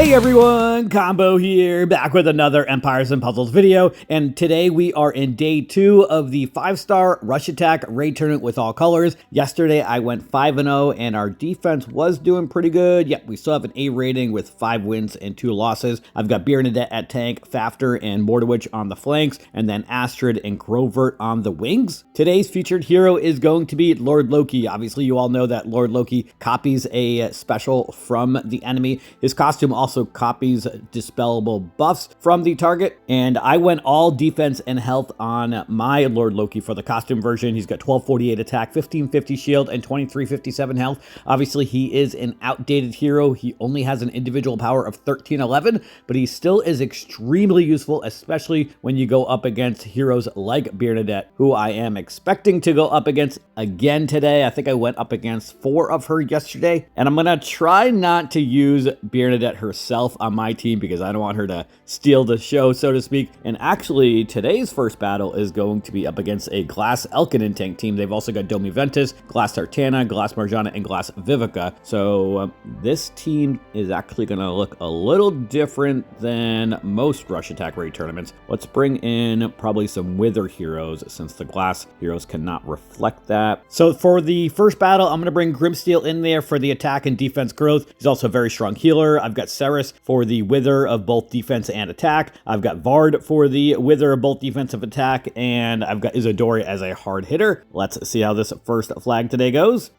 Hey everyone, Combo here, back with another Empires and Puzzles video, and today we are in day 2 of the 5-star Rush Attack Raid Tournament with all colors. Yesterday I went 5-0 and our defense was doing pretty good. Yep, we still have an A rating with 5 wins and 2 losses. I've got Bernadette at tank, Fafter and Mordowich on the flanks, and then Astrid and Grovert on the wings. Today's featured hero is going to be Lord Loki. Obviously you all know that Lord Loki copies a special from the enemy. His costume also copies dispellable buffs from the target, and I went all defense and health on my Lord Loki for the costume version. He's got 1248 attack, 1550 shield, and 2357 health. Obviously, he is an outdated hero. He only has an individual power of 1311, but he still is extremely useful, especially when you go up against heroes like Bernadette, who I am expecting to go up against again today. I think I went up against 4 of her yesterday, and I'm gonna try not to use Bernadette herself on my team because I don't want her to steal the show, so to speak. And actually, today's first battle is going to be up against a Glass Elkinen tank team. They've also got Domi Ventus, Glass Tartana, Glass Marjana, and Glass Vivica. So this team is actually going to look a little different than most Rush Attack Raid tournaments. Let's bring in probably some Wither heroes since the Glass heroes cannot reflect that. So for the first battle, I'm going to bring Grimsteel in there for the attack and defense growth. He's also a very strong healer. I've got Ceres for the Wither of both defense and attack. I've got Vard for the Wither of both defensive attack, and I've got Isidori as a hard hitter. Let's see how this first flag today goes.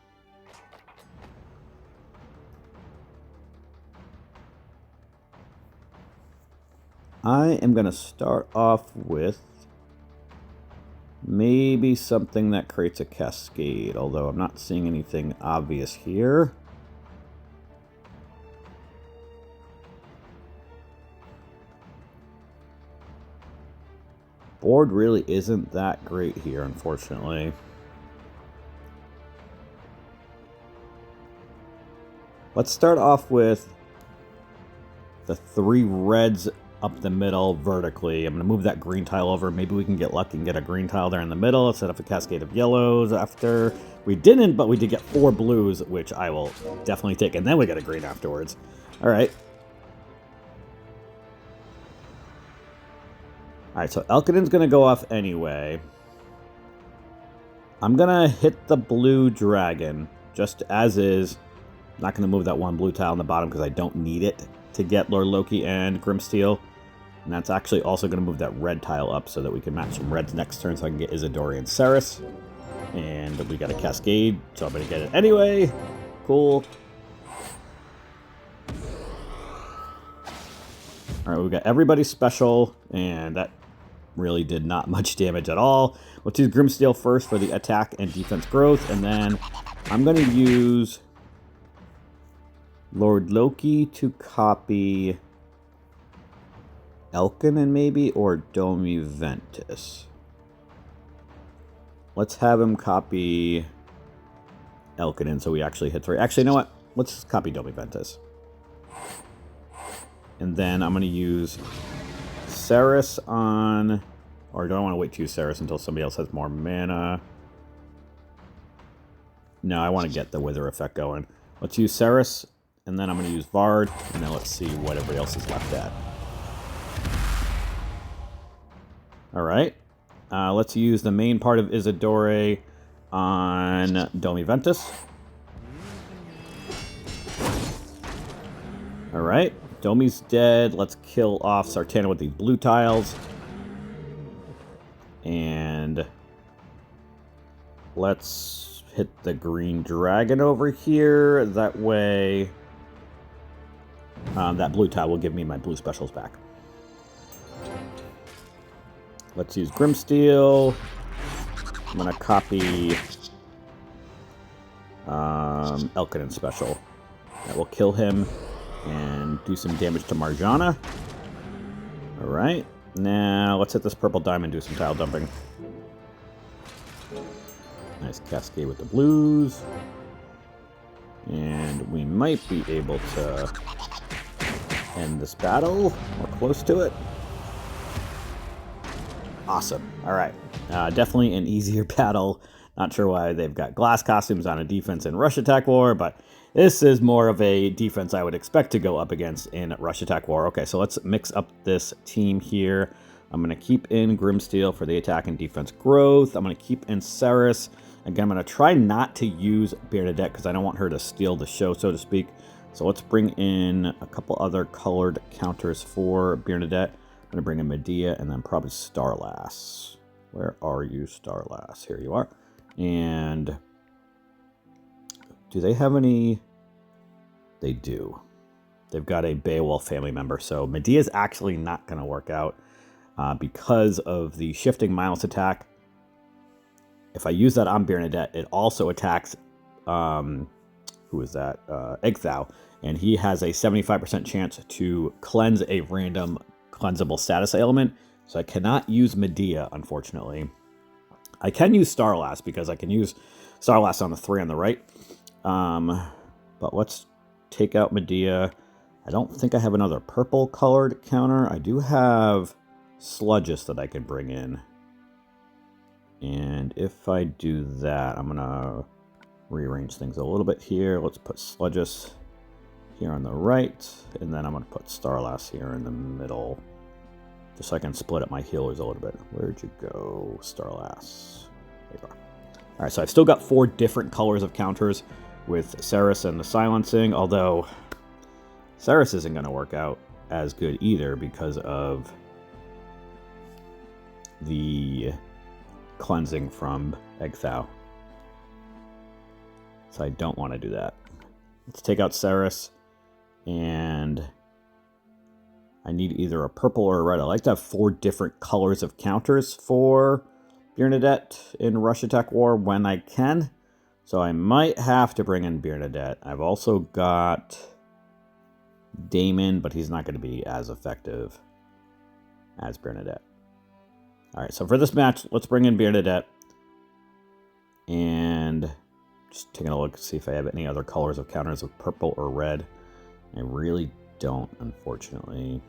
I am going to start off with maybe something that creates a cascade, although I'm not seeing anything obvious here. Board really isn't that great here, unfortunately. Let's start off with the 3 reds up the middle vertically. I'm going to move that green tile over. Maybe we can get lucky and get a green tile there in the middle. Let's set up a cascade of yellows after. We didn't, but we did get 4 blues, which I will definitely take. And then we get a green afterwards. All right. Alright, so Elkinen's going to go off anyway. I'm going to hit the blue dragon, just as is. I'm not going to move that 1 blue tile on the bottom because I don't need it to get Lord Loki and Grimsteel. And that's actually also going to move that red tile up so that we can match some reds next turn so I can get Isidori and Ceres. And we got a cascade, so I'm going to get it anyway. Cool. Alright, we got everybody special, and that really did not much damage at all. Let's use Grimsteel first for the attack and defense growth, and then I'm going to use Lord Loki to copy Elkinen maybe, or Domi Ventus. Let's have him copy Elkinen so we actually hit 3. Actually, you know what? Let's just copy Domi Ventus. And then I'm going to use Ceres on... Or do I want to wait to use Ceres until somebody else has more mana? No, I want to get the Wither effect going. Let's use Ceres, and then I'm going to use Vard, and then let's see what everybody else is left at. Alright. Let's use the main part of Isidore on Domi Ventus. Alright. Domi's dead. Let's kill off Sartana with these blue tiles. And let's hit the green dragon over here. That way, that blue tile will give me my blue specials back. Let's use Grimsteel. I'm going to copy Elkinen special. That will kill him and do some damage to Marjana. Alright. Now, let's hit this purple diamond and do some tile dumping. Nice cascade with the blues. And we might be able to end this battle, or close to it. Awesome. Alright. Definitely an easier battle. Not sure why they've got glass costumes on a defense in Rush Attack War, but This is more of a defense I would expect to go up against in Rush Attack War. Okay, so let's mix up this team here. I'm going to keep in Grimsteel for the attack and defense growth. I'm going to keep in Ceres. Again, I'm going to try not to use Bernadette because I don't want her to steal the show, so to speak. So let's bring in a couple other colored counters for Bernadette. I'm going to bring in Medea and then probably Starlass. Where are you, Starlass? Here you are. And do they have any? They do. They've got a Beowulf family member. So Medea's actually not going to work out because of the shifting Miles attack. If I use that on Bernadette, it also attacks, who is that? Egthau. And he has a 75% chance to cleanse a random cleansable status ailment. So I cannot use Medea, unfortunately. I can use Starlass because I can use Starlass on the 3 on the right. But let's take out Medea. I don't think I have another purple colored counter. I do have Sludges that I can bring in. And if I do that, I'm going to rearrange things a little bit here. Let's put Sludges here on the right. And then I'm going to put Starlass here in the middle. Just so I can split up my healers a little bit. Where'd you go, Starlass? There you are. All right, so I've still got 4 different colors of counters with Ceres and the silencing, although Ceres isn't going to work out as good either because of the cleansing from Egthau. So I don't want to do that. Let's take out Ceres, and I need either a purple or a red. I like to have 4 different colors of counters for Bernadette in Rush Attack War when I can. So I might have to bring in Bernadette. I've also got Damon, but he's not going to be as effective as Bernadette. All right, so for this match, let's bring in Bernadette. And just taking a look to see if I have any other colors of counters of purple or red. I really don't, unfortunately.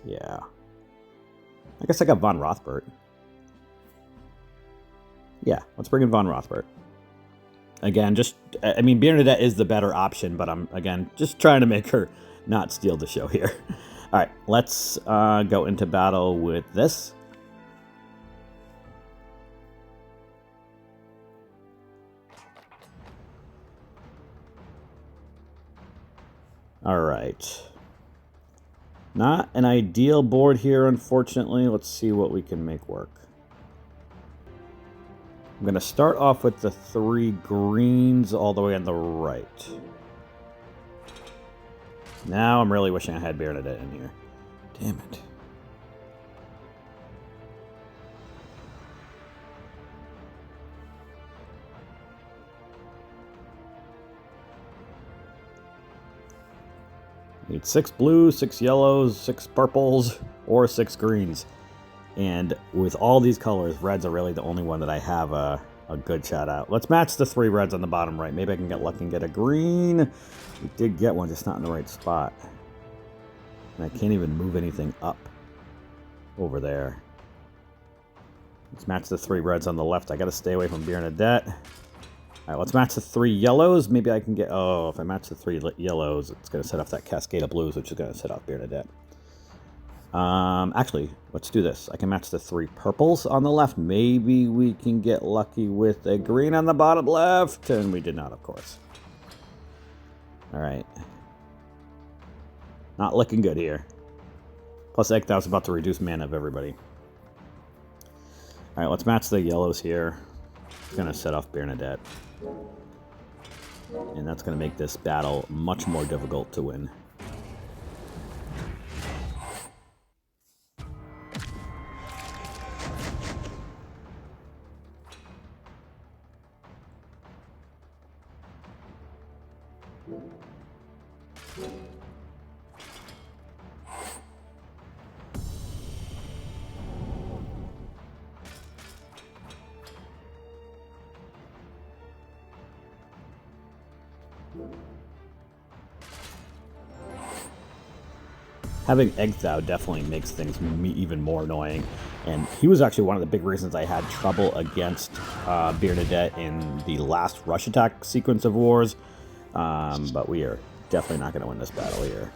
Yeah. I guess I got Von Rothbart. Yeah, let's bring in Von Rothbart. Again, I mean, Bernadette is the better option, but I'm, again, just trying to make her not steal the show here. All right, let's go into battle with this. All right. Not an ideal board here, unfortunately. Let's see what we can make work. I'm going to start off with the 3 greens all the way on the right. Now I'm really wishing I had Bernadette in here. Damn it. Need 6 blues, 6 yellows, 6 purples, or 6 greens. And with all these colors, reds are really the only one that I have a good shot at. Let's match the 3 reds on the bottom right. Maybe I can get lucky and get a green. We did get one, just not in the right spot. And I can't even move anything up over there. Let's match the 3 reds on the left. I got to stay away from Bernadette. All right, let's match the 3 yellows. Maybe I can get... Oh, if I match the 3 yellows, it's going to set off that Cascade of Blues, which is going to set off Bernadette. Actually, let's do this. I can match the 3 purples on the left. Maybe we can get lucky with a green on the bottom left. And we did not, of course. All right. Not looking good here. Plus, Egthau's about to reduce mana of everybody. All right, let's match the yellows here. It's going to set off Bernadette. And that's going to make this battle much more difficult to win. Having Egthau definitely makes things even more annoying. And he was actually one of the big reasons I had trouble against Bernadette in the last Rush Attack sequence of wars. But we are definitely not going to win this battle here.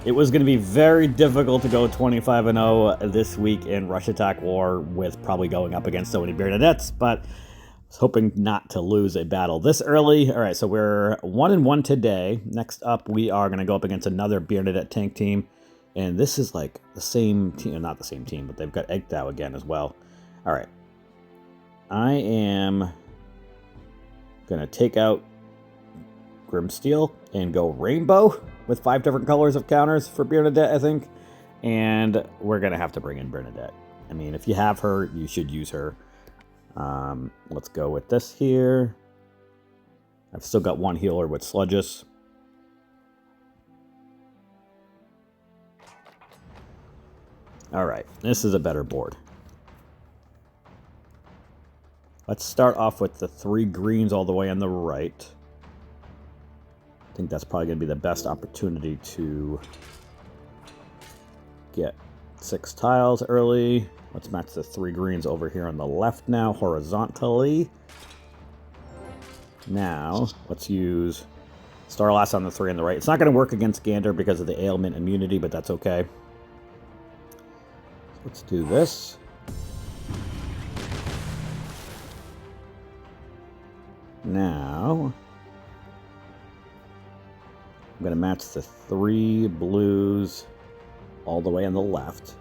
It was going to be very difficult to go 25-0 this week in Rush Attack War with probably going up against so many Bernadettes, but I was hoping not to lose a battle this early. All right, so we're 1-1 today. Next up, we are going to go up against another Bernadette tank team, and this is like the same team, not the same team, but they've got Egg-Thou again as well. All right, I am going to take out Grimsteel and go Rainbow with 5 different colors of counters for Bernadette, I think. And we're going to have to bring in Bernadette. I mean, if you have her, you should use her. Let's go with this here. I've still got one healer with Sludges. Alright, this is a better board. Let's start off with the 3 greens all the way on the right. I think that's probably going to be the best opportunity to get 6 tiles early. Let's match the 3 greens over here on the left now, horizontally. Now, let's use Starlass on the 3 on the right. It's not going to work against Gander because of the ailment immunity, but that's okay. Let's do this. Now, I'm going to match the 3 blues all the way on the left.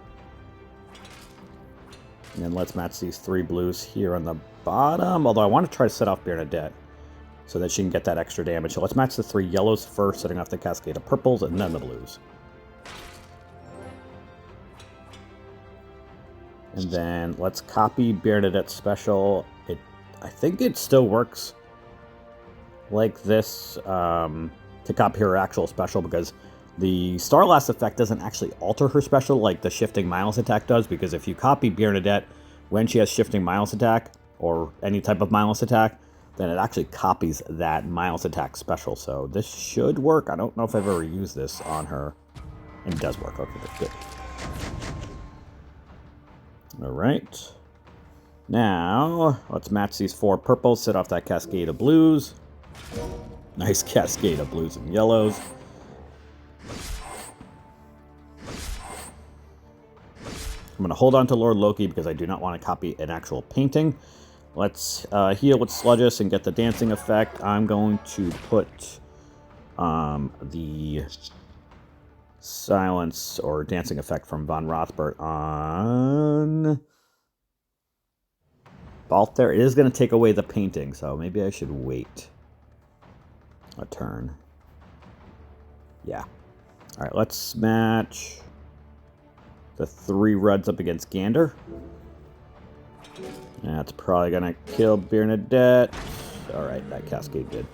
And then let's match these 3 blues here on the bottom. Although I want to try to set off Bernadette so that she can get that extra damage. So let's match the 3 yellows first, setting off the cascade of purples, and then the blues. And then let's copy Bernadette's special. I think it still works like this to copy her actual special, because the Starlass effect doesn't actually alter her special like the Shifting Miles attack does, because if you copy Bernadette when she has Shifting Miles attack, or any type of Miles attack, then it actually copies that Miles attack special. So this should work. I don't know if I've ever used this on her. And it does work. Okay, good. Alright. Now, let's match these 4 purples, set off that cascade of blues. Nice cascade of blues and yellows. I'm going to hold on to Lord Loki because I do not want to copy an actual painting. Let's heal with Sludges and get the dancing effect. I'm going to put the silence or dancing effect from Von Rothbart on Balthair. It is going to take away the painting, so maybe I should wait a turn. Yeah. All right, let's match the 3 reds up against Gander. That's probably going to kill Bernadette. All right, that cascade did.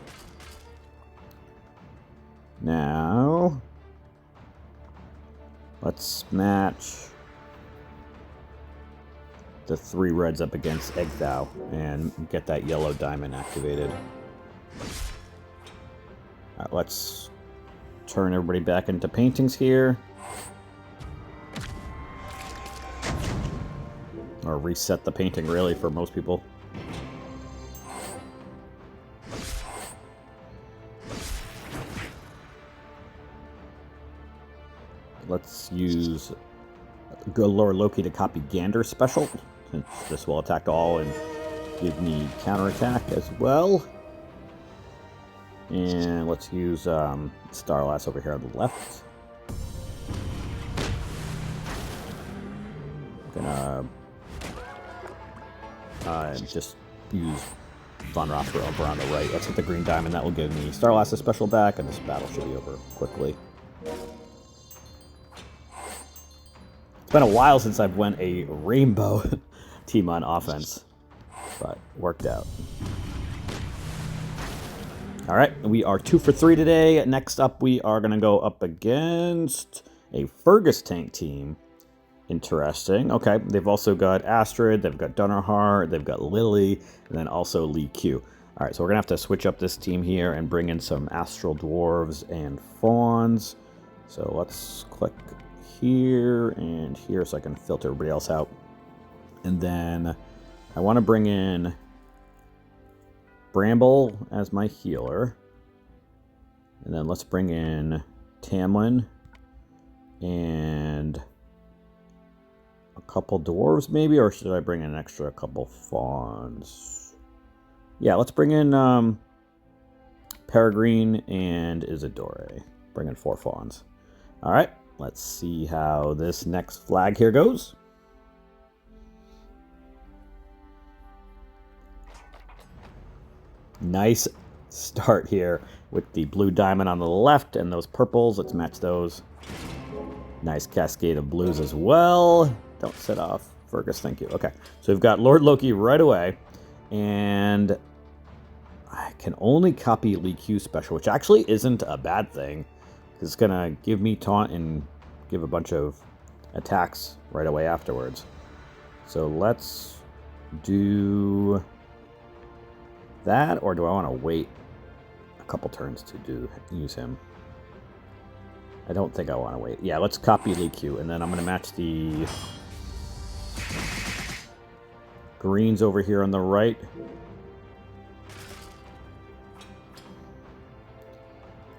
Now, let's match the 3 reds up against Egg-Thou and get that yellow diamond activated. All right, let's turn everybody back into paintings here. Or reset the painting, really, for most people. Let's use Lord Loki to copy Gander's special, since this will attack all and give me counterattack as well. And let's use Starlass over here on the left. I'm gonna just use Von Rothbart over on the right. Let's hit the green diamond. That will give me Starlass's special back, and this battle should be over quickly. It's been a while since I've won a rainbow team on offense, but worked out. All right, we are 2 for 3 today. Next up, we are going to go up against a Fergus tank team Interesting. Okay, they've also got Astrid, they've got Dunnerheart, they've got Lily, and then also Lee Q. All right, so we're going to have to switch up this team here and bring in some Astral Dwarves and Fawns. So let's click here and here so I can filter everybody else out. And then I want to bring in Bramble as my healer. And then let's bring in Tamlin and a couple dwarves maybe, or should I bring in an extra couple fawns? Yeah, let's bring in Peregrine and Isidore. Bring in 4 fawns. All right, let's see how this next flag here goes. Nice start here with the blue diamond on the left and those purples. Let's match those. Nice cascade of blues as well. Don't set off Fergus, thank you. Okay, so we've got Lord Loki right away, and I can only copy Lee Q's special, which actually isn't a bad thing. It's gonna give me taunt and give a bunch of attacks right away afterwards. So let's do that, or do I want to wait a couple turns to use him? I don't think I want to wait. Yeah, let's copy Lee Q, and then I'm going to match the greens over here on the right.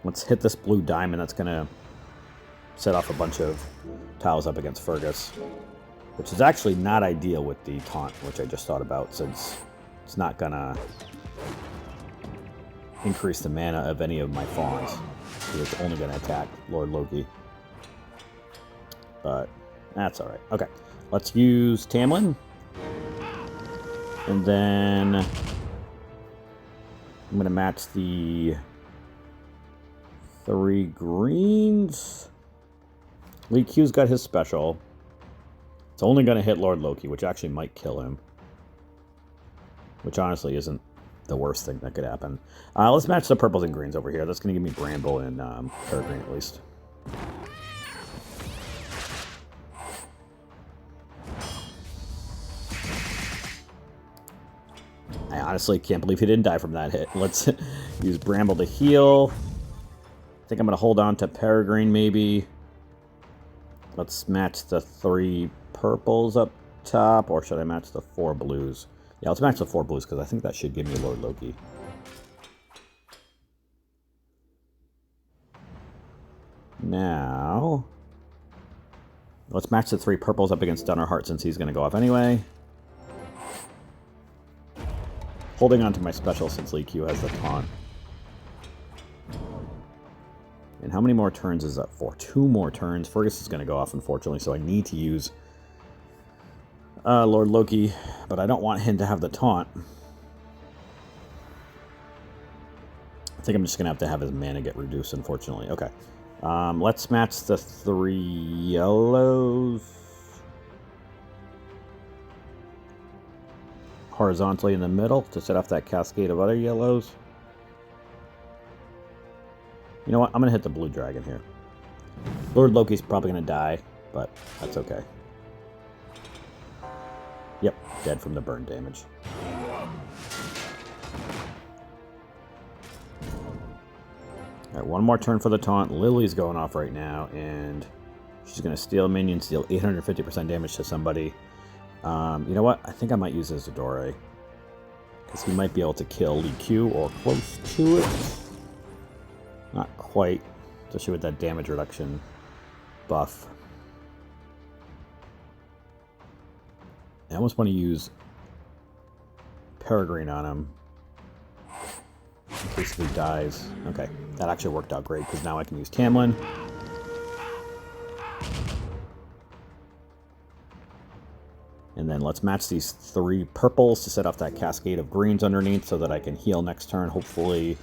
Let's hit this blue diamond. That's going to set off a bunch of tiles up against Fergus, which is actually not ideal with the taunt, which I just thought about, since it's not going to increase the mana of any of my fawns. It's only going to attack Lord Loki. But that's alright. Okay, let's use Tamlin. And then I'm going to match the 3 greens. Lee Q's got his special. It's only going to hit Lord Loki, which actually might kill him. Which honestly isn't the worst thing that could happen. Let's match the purples and greens over here. That's going to give me Bramble and Peregrine at least. I honestly can't believe he didn't die from that hit. Let's use Bramble to heal. I think I'm going to hold on to Peregrine maybe. Let's match the 3 purples up top, or should I match the 4 blues? Yeah, let's match the 4 blues, because I think that should give me Lord Loki. Now, let's match the 3 purples up against Dunnerheart, since he's going to go off anyway. Holding on to my special since Lee Q has the taunt. And how many more turns is that for? 2 more turns. Fergus is going to go off, unfortunately, so I need to use Lord Loki, but I don't want him to have the taunt. I think I'm just going to have his mana get reduced, unfortunately. Okay. Let's match the 3 yellows horizontally in the middle to set off that cascade of other yellows. You know what? I'm going to hit the blue dragon here. Lord Loki's probably going to die, but that's okay. Yep, dead from the burn damage. Alright, one more turn for the taunt. Lily's going off right now, and she's going to steal minions, deal 850% damage to somebody. You know what? I think I might use Isidore, because he might be able to kill Lee Q or close to it. Not quite, especially with that damage reduction buff. I almost want to use Peregrine on him in case he dies. Okay, that actually worked out great, because now I can use Tamlin. And then let's match these 3 purples to set off that cascade of greens underneath so that I can heal next turn. Hopefully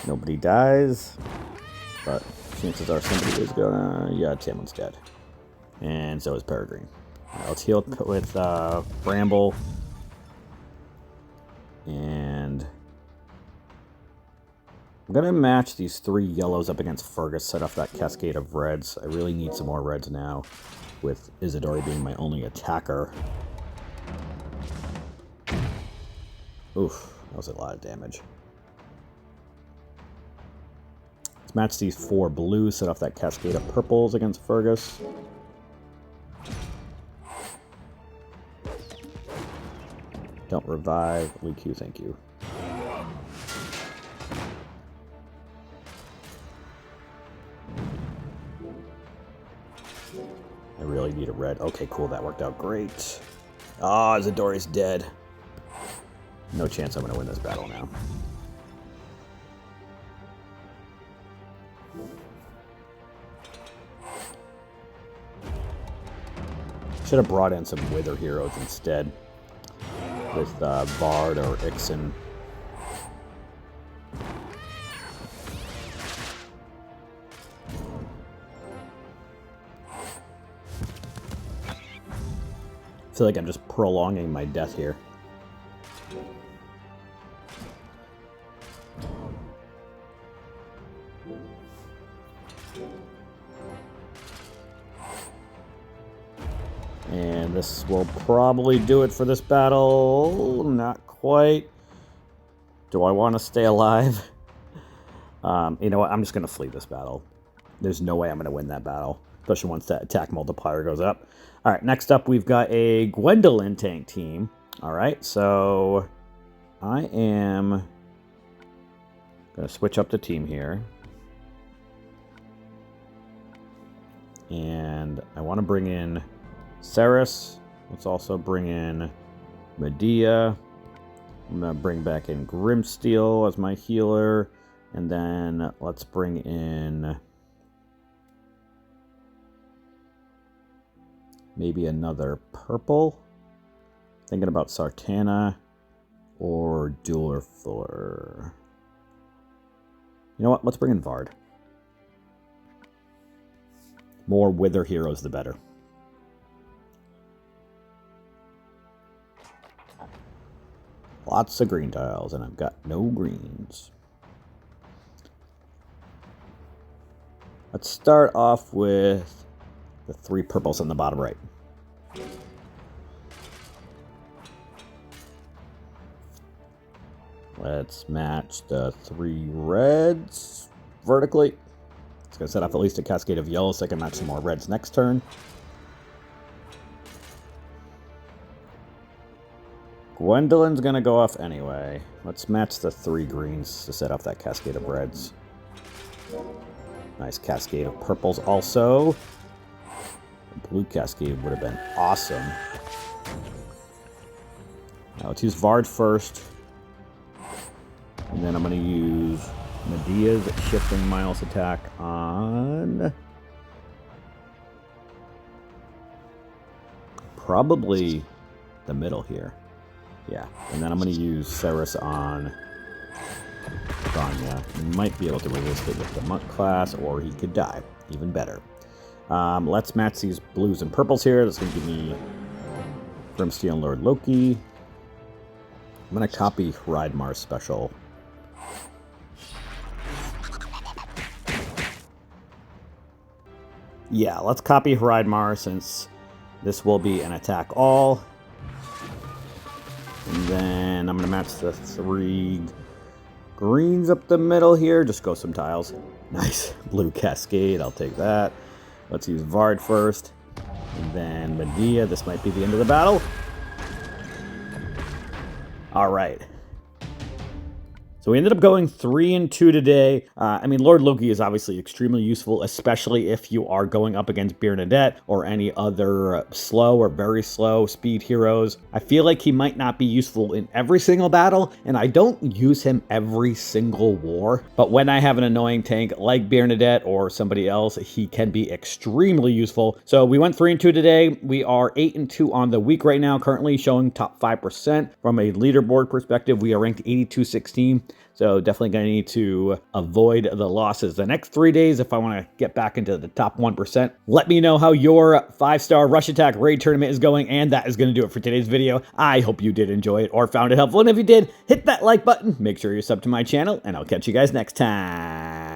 nobody dies, but chances are somebody is gonna... Yeah, Tamlin's dead. And so is Peregrine. Right, let's heal with Bramble. And I'm going to match these 3 yellows up against Fergus, set off that cascade of reds. I really need some more reds now, with Isidori being my only attacker. Oof, that was a lot of damage. Let's match these 4 blues, set off that cascade of purples against Fergus. Don't revive. Lee Q, thank you. I really need a red. Okay, cool. That worked out great. Ah, Isidori's dead. No chance I'm going to win this battle now. Should have brought in some Wither heroes instead. With Vard or Ixen. I feel like I'm just prolonging my death here. And this will probably do it for this battle. Not quite. Do I want to stay alive? You know what? I'm just going to flee this battle. There's no way I'm going to win that battle, especially once that attack multiplier goes up. All right, next up, we've got a Gwendolyn tank team. All right, so I am going to switch up the team here. And I want to bring in Ceres. Let's also bring in Medea. I'm going to bring back in Grimsteel as my healer. And then let's bring in maybe another purple. Thinking about Sartana or Duelfur. You know what? Let's bring in Vard. More Wither heroes, the better. Lots of green tiles, and I've got no greens. Let's start off with the 3 purples on the bottom right. Let's match the 3 reds vertically. It's going to set off at least a cascade of yellow so I can match some more reds next turn. Gwendolyn's going to go off anyway. Let's match the 3 greens to set off that cascade of reds. Nice cascade of purples also. The blue cascade would have been awesome. Now let's use Vard first. And then I'm going to use Medea's Shifting Miles attack on probably the middle here. Yeah, and then I'm going to use Ceres on Vanya. He might be able to resist it with the Monk class, or he could die. Even better. Let's match these blues and purples here. That's going to give me Grimsteel and Lord Loki. I'm going to copy Hreidmar's special. Yeah, let's copy Hreidmar since this will be an attack all. And then I'm going to match the 3 greens up the middle here. Just go some tiles. Nice. Blue cascade. I'll take that. Let's use Vard first. And then Medea. This might be the end of the battle. All right. So we ended up going 3-2 today. I mean, Lord Loki is obviously extremely useful, especially if you are going up against Bernadette or any other slow or very slow speed heroes. I feel like he might not be useful in every single battle, and I don't use him every single war. But when I have an annoying tank like Bernadette or somebody else, he can be extremely useful. So we went 3-2 today. We are 8-2 on the week right now, currently showing top 5%. From a leaderboard perspective, we are ranked 82-16. So definitely going to need to avoid the losses the next 3 days if I want to get back into the top 1%. Let me know how your 5-star Rush Attack Raid Tournament is going, and that is going to do it for today's video. I hope you did enjoy it or found it helpful, and if you did, hit that like button, make sure you're subbed to my channel, and I'll catch you guys next time.